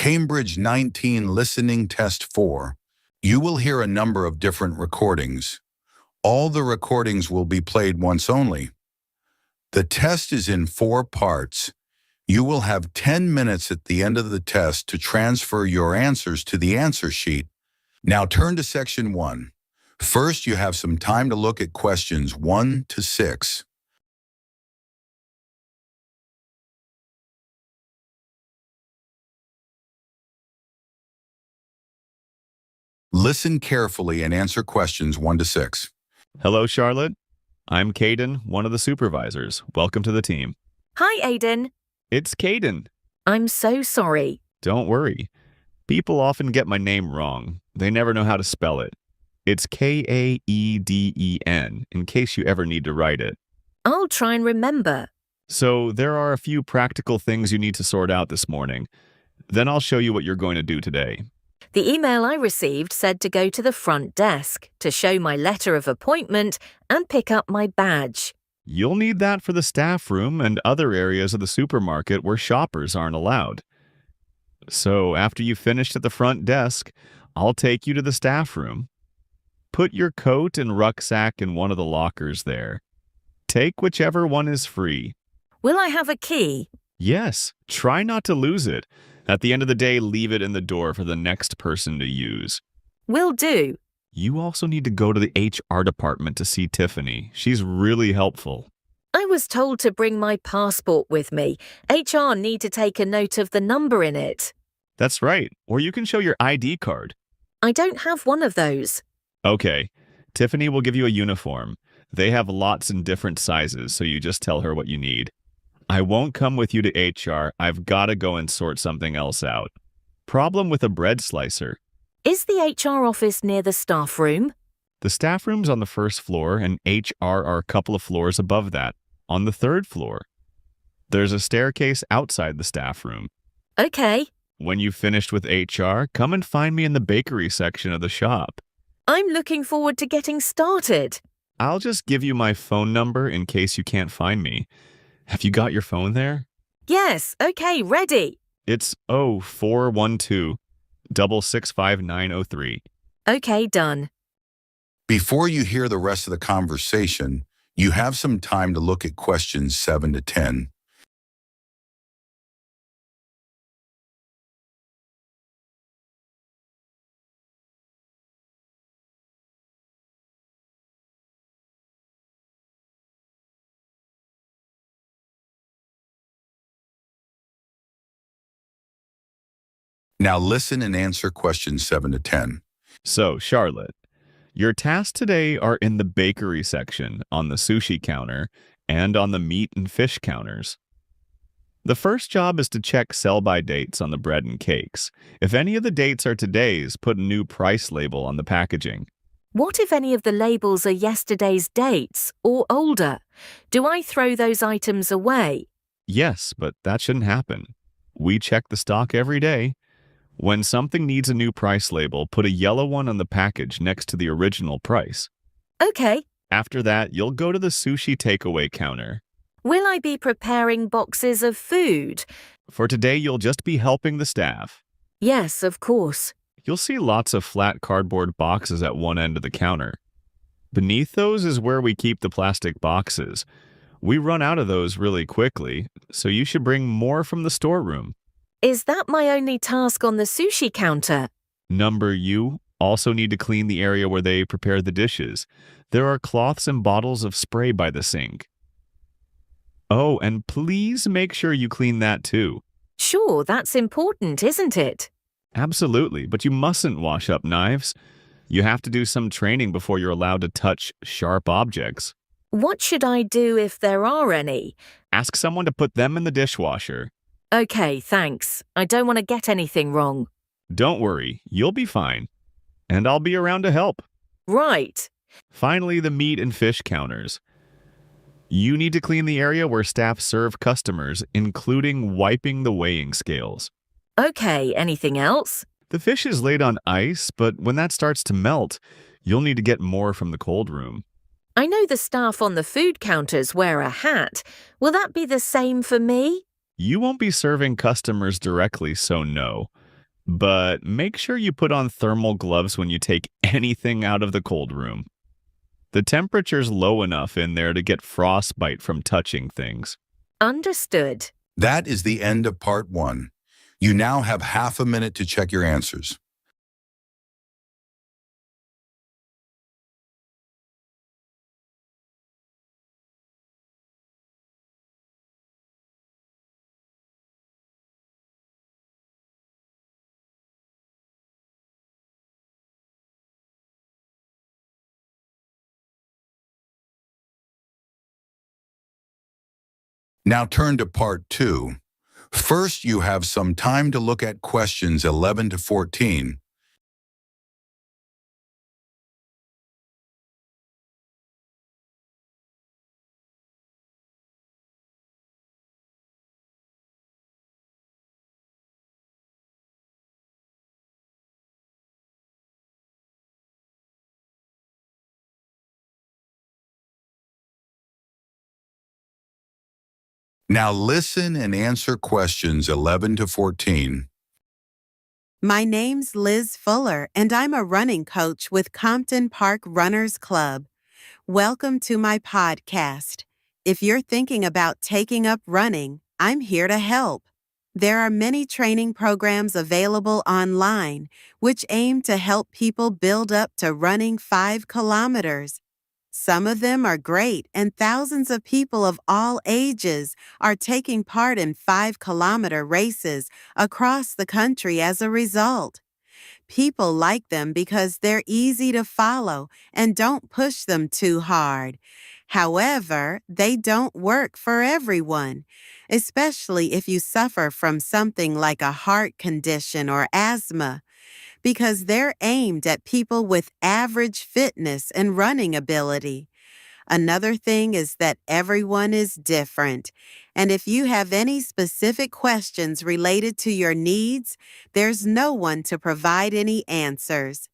Cambridge 19 Listening Test 4. You will hear a number of different recordings. All the recordings will be played once only. The test is in 4 parts. You will have 10 minutes at the end of the test to transfer your answers to the answer sheet. Now turn to section 1. First, you have some time to look at questions 1 to 6. Listen carefully and answer questions 1 to 6. Hello, Charlotte. I'm Caden, one of the supervisors. Welcome to the team. Hi, Aiden. It's Caden. I'm so sorry. Don't worry. People often get my name wrong. They never know how to spell it. It's Kaeden, in case you ever need to write it. I'll try and remember. So there are a few practical things you need to sort out this morning. Then I'll show you what you're going to do today. The email I received said to go to the front desk to show my letter of appointment and pick up my badge. You'll need that for the staff room and other areas of the supermarket where shoppers aren't allowed. So after you've finished at the front desk, I'll take you to the staff room. Put your coat and rucksack in one of the lockers there. Take whichever one is free. Will I have a key? Yes, try not to lose it. At the end of the day, leave it in the door for the next person to use. Will do. You also need to go to the HR department to see Tiffany. She's really helpful. I was told to bring my passport with me. HR need to take a note of the number in it. That's right. Or you can show your ID card. I don't have one of those. Okay. Tiffany will give you a uniform. They have lots in different sizes, so you just tell her what you need. I won't come with you to HR. I've got to go and sort something else out. Problem with a bread slicer. Is the HR office near the staff room? The staff room's on the first floor, and HR are a couple of floors above that, on the 3rd floor. There's a staircase outside the staff room. Okay. When you've finished with HR, come and find me in the bakery section of the shop. I'm looking forward to getting started. I'll just give you my phone number in case you can't find me. Have you got your phone there? Yes, okay, ready. It's 0412-665-903. Okay, done. Before you hear the rest of the conversation, you have some time to look at questions 7 to 10. Now listen and answer questions 7 to 10. So, Charlotte, your tasks today are in the bakery section, on the sushi counter, and on the meat and fish counters. The first job is to check sell-by dates on the bread and cakes. If any of the dates are today's, put a new price label on the packaging. What if any of the labels are yesterday's dates or older? Do I throw those items away? Yes, but that shouldn't happen. We check the stock every day. When something needs a new price label, put a yellow one on the package next to the original price. Okay. After that, you'll go to the sushi takeaway counter. Will I be preparing boxes of food? For today, you'll just be helping the staff. Yes, of course. You'll see lots of flat cardboard boxes at one end of the counter. Beneath those is where we keep the plastic boxes. We run out of those really quickly, so you should bring more from the storeroom. Is that my only task on the sushi counter? Number you also need to clean the area where they prepare the dishes. There are cloths and bottles of spray by the sink. Oh, and please make sure you clean that too. Sure, that's important, isn't it? Absolutely, but you mustn't wash up knives. You have to do some training before you're allowed to touch sharp objects. What should I do if there are any? Ask someone to put them in the dishwasher. Okay, thanks. I don't want to get anything wrong. Don't worry, you'll be fine. And I'll be around to help. Right. Finally, the meat and fish counters. You need to clean the area where staff serve customers, including wiping the weighing scales. Okay, anything else? The fish is laid on ice, but when that starts to melt, you'll need to get more from the cold room. I know the staff on the food counters wear a hat. Will that be the same for me? You won't be serving customers directly, so no. But make sure you put on thermal gloves when you take anything out of the cold room. The temperature's low enough in there to get frostbite from touching things. Understood. That is the end of part 1. You now have half a minute to check your answers. Now turn to part 2. First, you have some time to look at questions 11 to 14. Now listen and answer questions 11 to 14. My name's Liz Fuller, and I'm a running coach with Compton Park Runners Club. Welcome to my podcast. If you're thinking about taking up running, I'm here to help. There are many training programs available online which aim to help people build up to running 5 kilometers. Some of them are great, and thousands of people of all ages are taking part in 5-kilometer races across the country as a result. People like them because they're easy to follow and don't push them too hard. However, they don't work for everyone, especially if you suffer from something like a heart condition or asthma, because they're aimed at people with average fitness and running ability. Another thing is that everyone is different, and if you have any specific questions related to your needs, there's no one to provide any answers.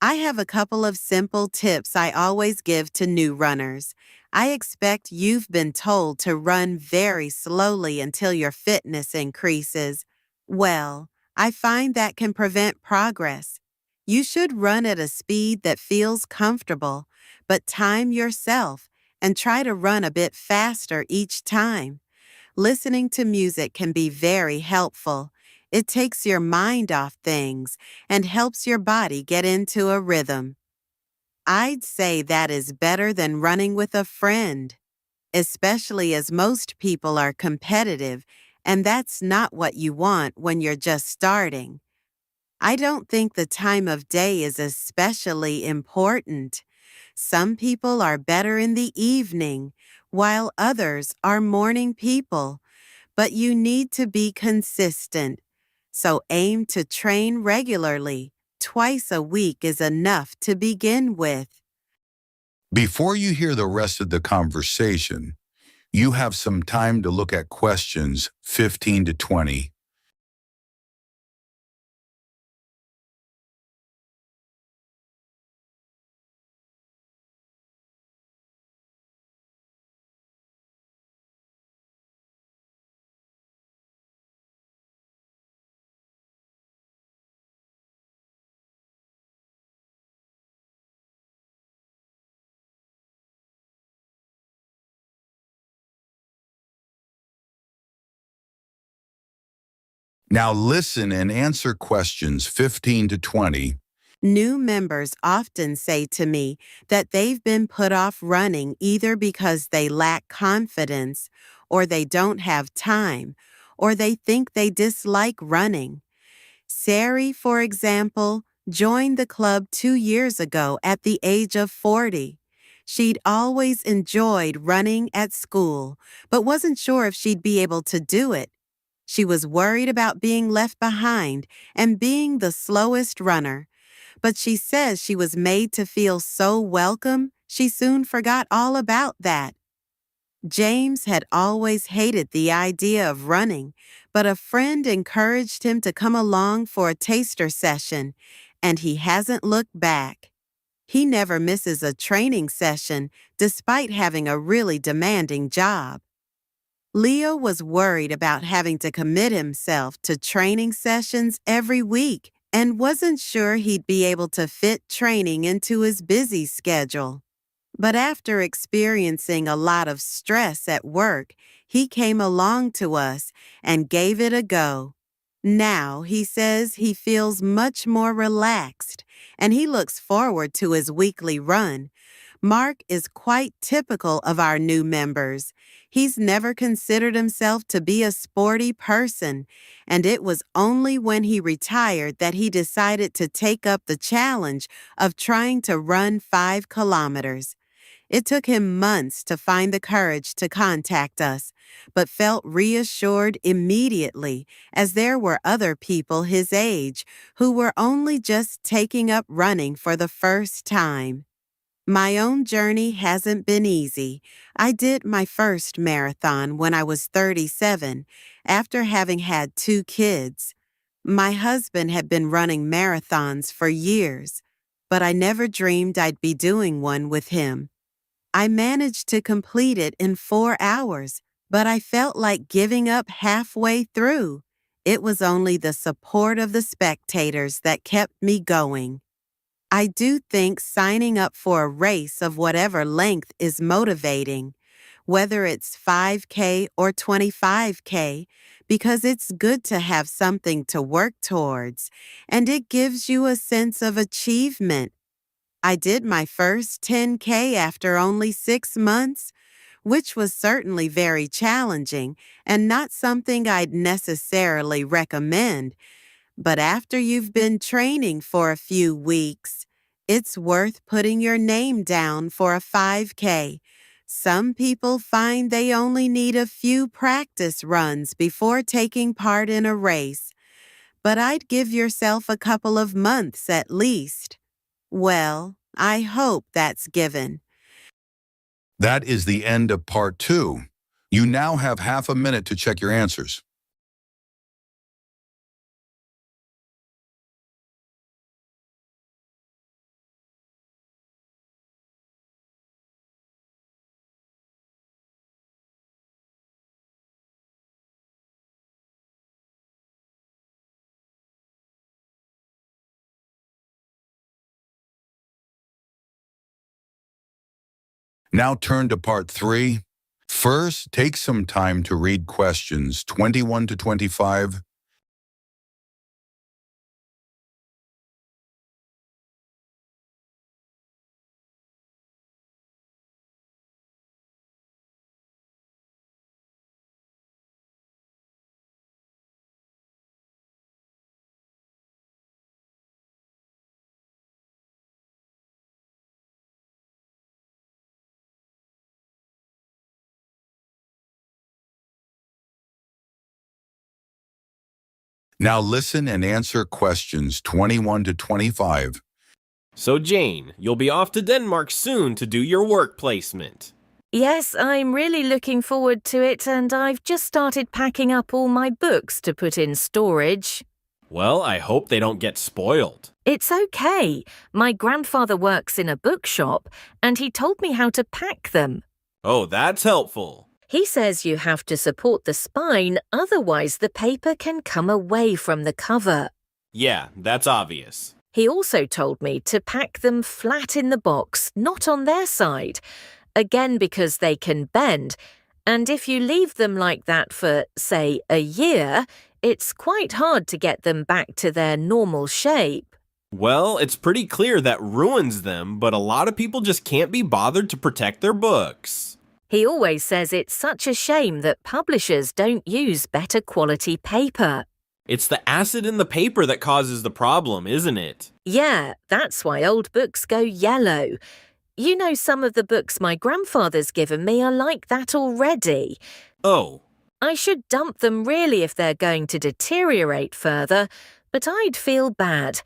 I have a couple of simple tips I always give to new runners. I expect you've been told to run very slowly until your fitness increases. Well, I find that can prevent progress. You should run at a speed that feels comfortable, but time yourself and try to run a bit faster each time. Listening to music can be very helpful. It takes your mind off things and helps your body get into a rhythm. I'd say that is better than running with a friend, especially as most people are competitive, and that's not what you want when you're just starting. I don't think the time of day is especially important. Some people are better in the evening, while others are morning people. But you need to be consistent. So aim to train regularly. Twice a week is enough to begin with. Before you hear the rest of the conversation, you have some time to look at questions 15 to 20. Now listen and answer questions 15 to 20. New members often say to me that they've been put off running either because they lack confidence, or they don't have time, or they think they dislike running. Sari, for example, joined the club 2 years ago at the age of 40. She'd always enjoyed running at school, but wasn't sure if she'd be able to do it. She was worried about being left behind and being the slowest runner. But she says she was made to feel so welcome, she soon forgot all about that. James had always hated the idea of running, but a friend encouraged him to come along for a taster session, and he hasn't looked back. He never misses a training session, despite having a really demanding job. Leo was worried about having to commit himself to training sessions every week and wasn't sure he'd be able to fit training into his busy schedule. But after experiencing a lot of stress at work, he came along to us and gave it a go. Now he says he feels much more relaxed and he looks forward to his weekly run. Mark is quite typical of our new members. He's never considered himself to be a sporty person, and it was only when he retired that he decided to take up the challenge of trying to run 5 kilometers. It took him months to find the courage to contact us, but felt reassured immediately as there were other people his age who were only just taking up running for the first time. My own journey hasn't been easy. I did my first marathon when I was 37, after having had 2 kids. My husband had been running marathons for years, but I never dreamed I'd be doing one with him. I managed to complete it in 4 hours, but I felt like giving up halfway through. It was only the support of the spectators that kept me going. I do think signing up for a race of whatever length is motivating, whether it's 5K or 25K, because it's good to have something to work towards, and it gives you a sense of achievement. I did my first 10K after only 6 months, which was certainly very challenging and not something I'd necessarily recommend. But after you've been training for a few weeks, it's worth putting your name down for a 5K. Some people find they only need a few practice runs before taking part in a race, but I'd give yourself a couple of months at least. Well, I hope that's given. That is the end of part 2. You now have half a minute to check your answers. Now turn to part 3. First, take some time to read questions 21 to 25. Now listen and answer questions 21 to 25. So Jane, you'll be off to Denmark soon to do your work placement. Yes, I'm really looking forward to it, and I've just started packing up all my books to put in storage. Well, I hope they don't get spoiled. It's okay. My grandfather works in a bookshop, and he told me how to pack them. Oh, that's helpful. He says you have to support the spine, otherwise the paper can come away from the cover. Yeah, that's obvious. He also told me to pack them flat in the box, not on their side. Again, because they can bend, and if you leave them like that for, say, a year, it's quite hard to get them back to their normal shape. Well, it's pretty clear that ruins them, but a lot of people just can't be bothered to protect their books. He always says it's such a shame that publishers don't use better quality paper. It's the acid in the paper that causes the problem, isn't it? Yeah, that's why old books go yellow. You know, some of the books my grandfather's given me are like that already. Oh. I should dump them really if they're going to deteriorate further, but I'd feel bad.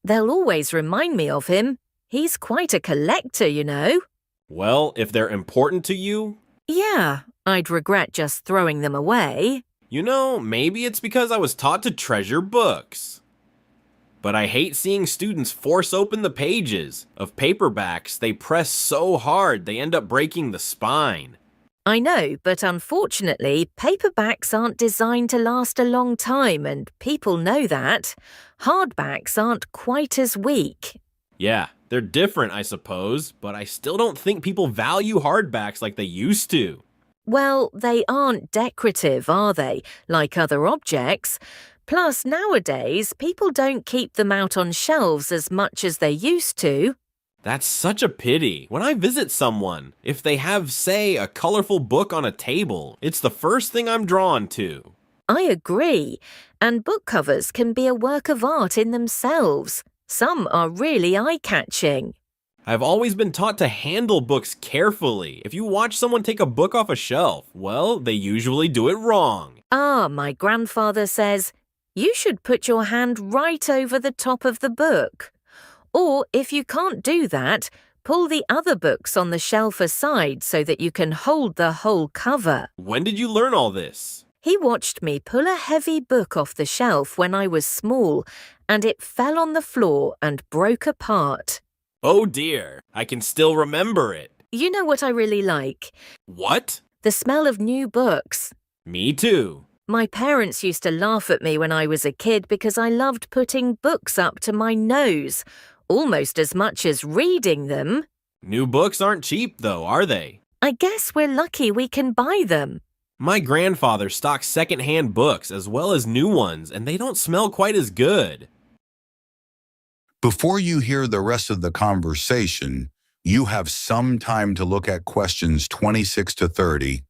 They'll always remind me of him. He's quite a collector, you know. Well, if they're important to you... Yeah, I'd regret just throwing them away. You know, maybe it's because I was taught to treasure books. But I hate seeing students force open the pages of paperbacks. They press so hard, they end up breaking the spine. I know, but unfortunately, paperbacks aren't designed to last a long time, and people know that. Hardbacks aren't quite as weak. Yeah, they're different, I suppose, but I still don't think people value hardbacks like they used to. Well, they aren't decorative, are they, like other objects? Plus, nowadays, people don't keep them out on shelves as much as they used to. That's such a pity. When I visit someone, if they have, say, a colorful book on a table, it's the first thing I'm drawn to. I agree, and book covers can be a work of art in themselves. Some are really eye-catching. I've always been taught to handle books carefully. If you watch someone take a book off a shelf, well, they usually do it wrong. My grandfather says, you should put your hand right over the top of the book. Or if you can't do that, pull the other books on the shelf aside so that you can hold the whole cover. When did you learn all this? He watched me pull a heavy book off the shelf when I was small, and it fell on the floor and broke apart. Oh dear, I can still remember it. You know what I really like? What? The smell of new books. Me too. My parents used to laugh at me when I was a kid because I loved putting books up to my nose, almost as much as reading them. New books aren't cheap though, are they? I guess we're lucky we can buy them. My grandfather stocks second-hand books as well as new ones, and they don't smell quite as good. Before you hear the rest of the conversation, you have some time to look at questions 26 to 30.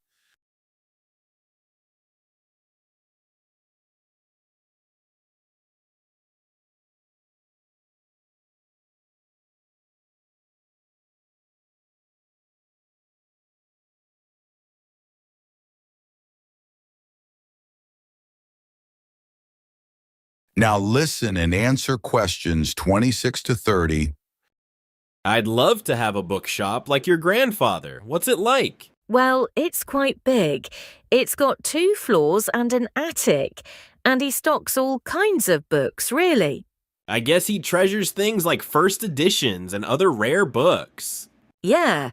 Now listen and answer questions 26 to 30. I'd love to have a bookshop like your grandfather. What's it like? Well, it's quite big. It's got 2 floors and an attic, and he stocks all kinds of books, really. I guess he treasures things like first editions and other rare books. Yeah,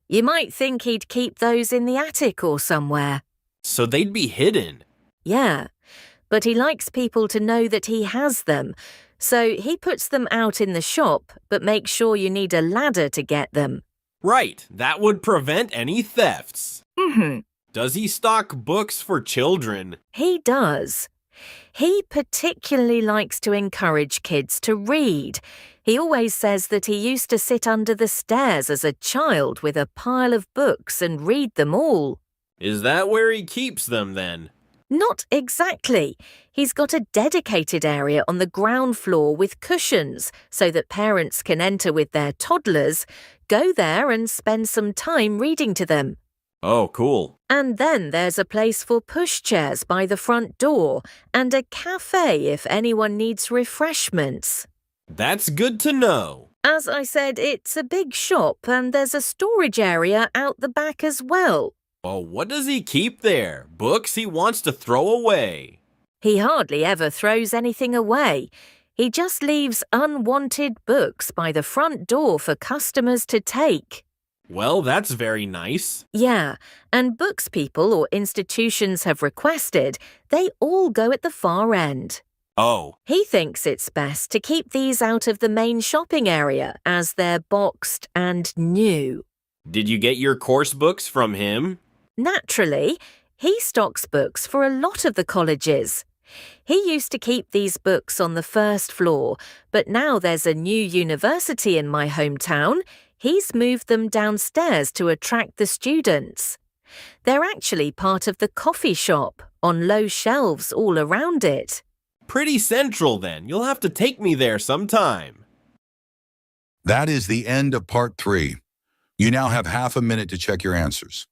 you might think he'd keep those in the attic or somewhere. So they'd be hidden. Yeah, but he likes people to know that he has them, so he puts them out in the shop, but makes sure you need a ladder to get them. Right, that would prevent any thefts. Mm-hmm. Does he stock books for children? He does. He particularly likes to encourage kids to read. He always says that he used to sit under the stairs as a child with a pile of books and read them all. Is that where he keeps them then? Not exactly. He's got a dedicated area on the ground floor with cushions so that parents can enter with their toddlers, go there and spend some time reading to them. Oh, cool. And then there's a place for pushchairs by the front door and a cafe if anyone needs refreshments. That's good to know. As I said, it's a big shop and there's a storage area out the back as well. Well, what does he keep there? Books he wants to throw away. He hardly ever throws anything away. He just leaves unwanted books by the front door for customers to take. Well, that's very nice. Yeah, and books people or institutions have requested, they all go at the far end. Oh, He thinks it's best to keep these out of the main shopping area as they're boxed and new. did you get your course books from him? Naturally, he stocks books for a lot of the colleges. He used to keep these books on the first floor, but now there's a new university in my hometown. He's moved them downstairs to attract the students. They're actually part of the coffee shop, on low shelves all around it. Pretty central then. You'll have to take me there sometime. That is the end of part 3. You now have half a minute to check your answers.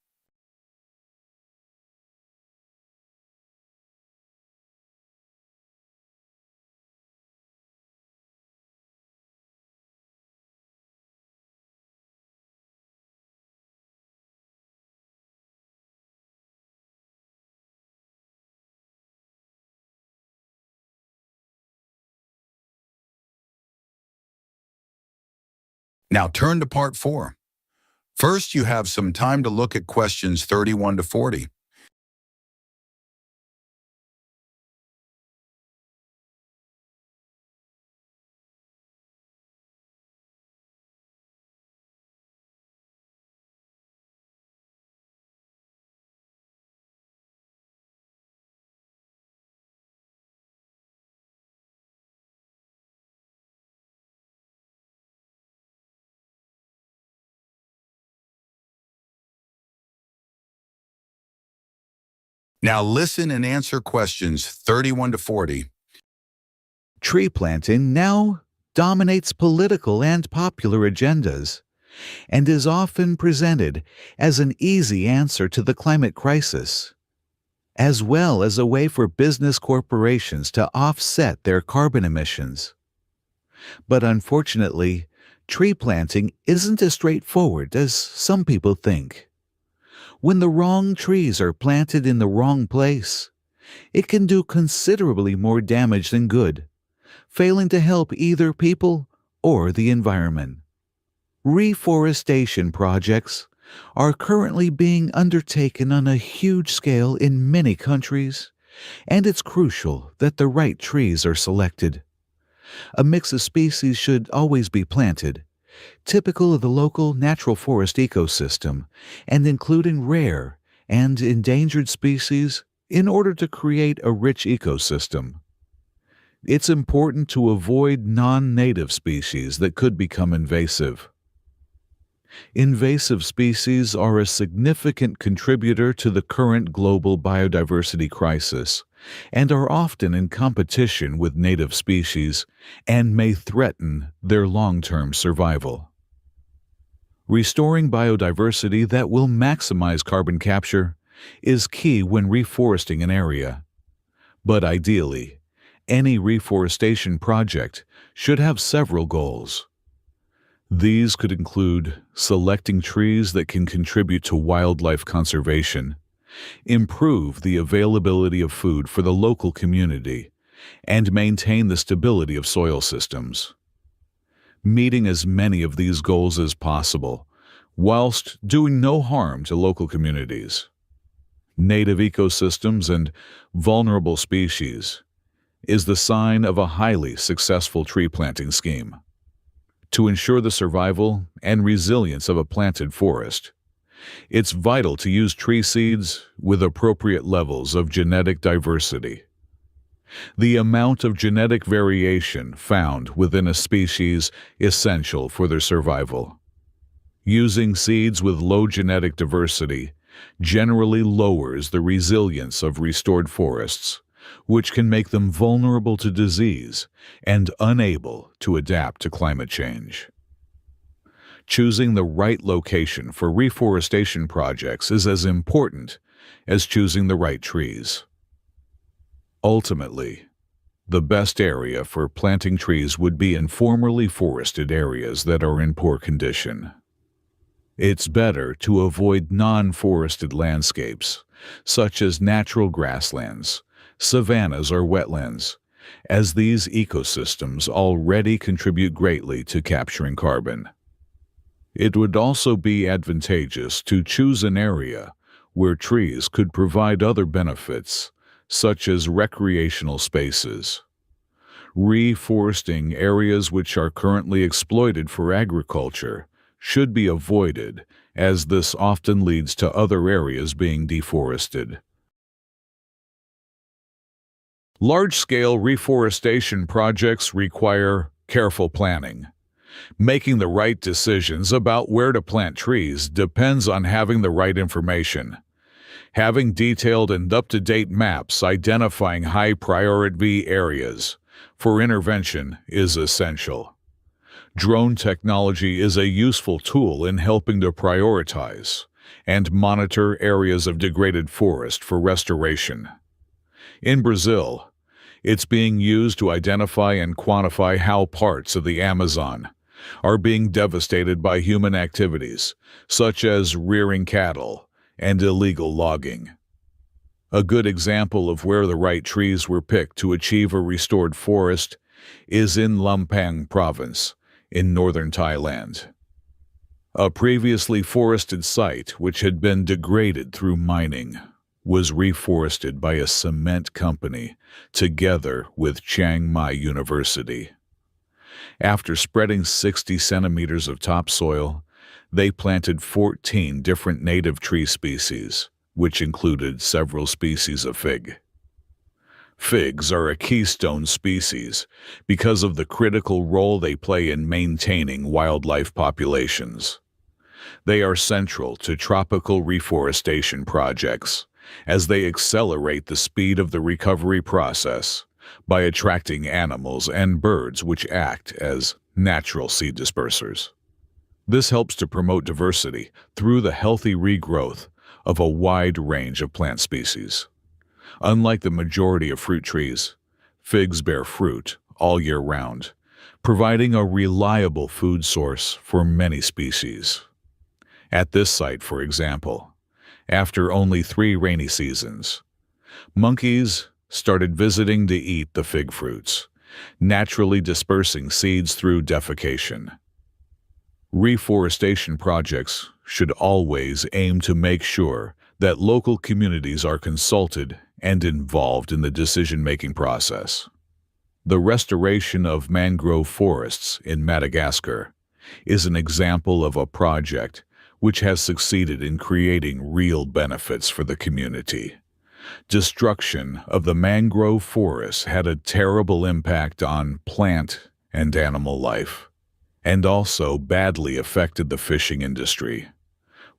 Now turn to part 4. First, you have some time to look at questions 31 to 40. Now listen and answer questions 31 to 40. Tree planting now dominates political and popular agendas and is often presented as an easy answer to the climate crisis, as well as a way for business corporations to offset their carbon emissions. But unfortunately, tree planting isn't as straightforward as some people think. When the wrong trees are planted in the wrong place, it can do considerably more damage than good, failing to help either people or the environment. Reforestation projects are currently being undertaken on a huge scale in many countries, and it's crucial that the right trees are selected. A mix of species should always be planted, typical of the local natural forest ecosystem, and including rare and endangered species in order to create a rich ecosystem. It's important to avoid non-native species that could become invasive. Invasive species are a significant contributor to the current global biodiversity crisis and are often in competition with native species and may threaten their long-term survival. Restoring biodiversity that will maximize carbon capture is key when reforesting an area. But ideally, any reforestation project should have several goals. These could include selecting trees that can contribute to wildlife conservation, improve the availability of food for the local community, and maintain the stability of soil systems. Meeting as many of these goals as possible, whilst doing no harm to local communities, native ecosystems, and vulnerable species, is the sign of a highly successful tree planting scheme. To ensure the survival and resilience of a planted forest, it's vital to use tree seeds with appropriate levels of genetic diversity. The amount of genetic variation found within a species is essential for their survival. Using seeds with low genetic diversity generally lowers the resilience of restored forests, which can make them vulnerable to disease and unable to adapt to climate change. Choosing the right location for reforestation projects is as important as choosing the right trees. Ultimately, the best area for planting trees would be in formerly forested areas that are in poor condition. It's better to avoid non-forested landscapes, such as natural grasslands, savannas, or wetlands, as these ecosystems already contribute greatly to capturing carbon. It would also be advantageous to choose an area where trees could provide other benefits, such as recreational spaces. Reforesting areas which are currently exploited for agriculture should be avoided, as this often leads to other areas being deforested. Large-scale reforestation projects require careful planning. Making the right decisions about where to plant trees depends on having the right information. Having detailed and up-to-date maps identifying high-priority areas for intervention is essential. Drone technology is a useful tool in helping to prioritize and monitor areas of degraded forest for restoration. In Brazil, it's being used to identify and quantify how parts of the Amazon are being devastated by human activities, such as rearing cattle and illegal logging. A good example of where the right trees were picked to achieve a restored forest is in Lampang province in northern Thailand. A previously forested site, which had been degraded through mining, was reforested by a cement company together with Chiang Mai University. After spreading 60 centimeters of topsoil, they planted 14 different native tree species, which included several species of fig. Figs are a keystone species because of the critical role they play in maintaining wildlife populations. They are central to tropical reforestation projects as they accelerate the speed of the recovery process by attracting animals and birds which act as natural seed dispersers. This helps to promote diversity through the healthy regrowth of a wide range of plant species. Unlike the majority of fruit trees, figs bear fruit all year round, providing a reliable food source for many species. At this site, for example, after only 3 rainy seasons, monkeys started visiting to eat the fig fruits, naturally dispersing seeds through defecation. Reforestation projects should always aim to make sure that local communities are consulted and involved in the decision-making process. The restoration of mangrove forests in Madagascar is an example of a project which has succeeded in creating real benefits for the community. Destruction of the mangrove forests had a terrible impact on plant and animal life, and also badly affected the fishing industry,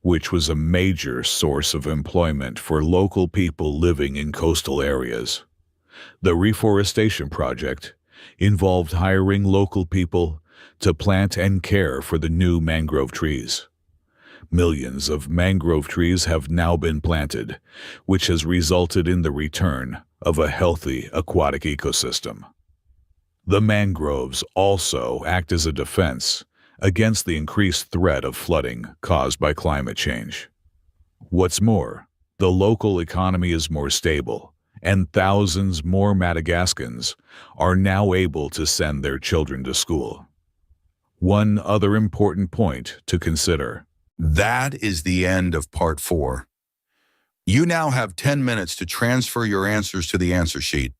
which was a major source of employment for local people living in coastal areas. The reforestation project involved hiring local people to plant and care for the new mangrove trees. Millions of mangrove trees have now been planted, which has resulted in the return of a healthy aquatic ecosystem. The mangroves also act as a defense against the increased threat of flooding caused by climate change. What's more, the local economy is more stable, and thousands more Madagascans are now able to send their children to school. One other important point to consider. That is the end of Part 4. You now have 10 minutes to transfer your answers to the answer sheet.